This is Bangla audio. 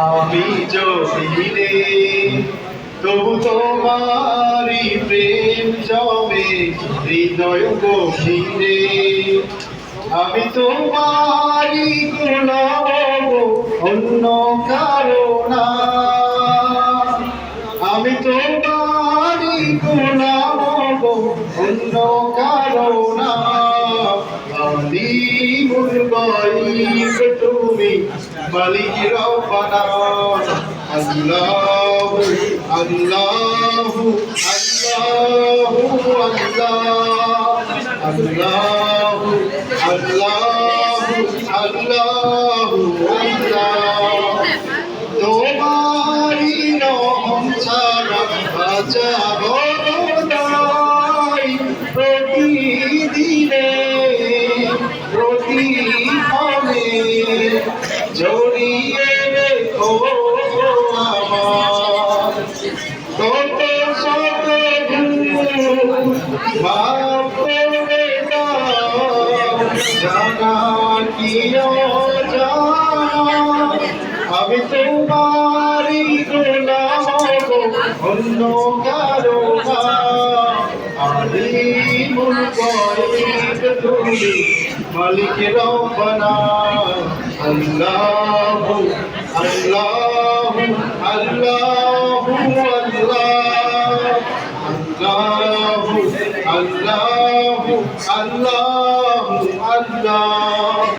আমি যদি রে তবু তোমারি প্রেম জমে হৃদয় গভীরে। আমি তোমারি গোলাম অন্য কারো না, আমি তোমারি গোলাম অন্য কারো না। আলিমুল গায়ব তুমি মালিক রব্বানা। আল্লাহু আল্লাহু আল্লাহু আল্লাহ, আল্লাহু আল্লাহু আল্লাহু আল্লাহ। তোমারি রহম ছাড়া বাঁচাবো নাই, প্রতিদিনে প্রতিক্ষণে জড়িয়ে রেখো আমার। কত শত ভুল মাফ করে দাও, জানা কি অজানা। আমি তোমারি গোলাম অন্য কারো না। আলিমুল গায়ব তুমি মালিক রব্বানা। আল্লাহু আল্লাহু আল্লাহু আল্লাহ, আল্লাহু আল্লাহু আল্লাহু আল্লাহ।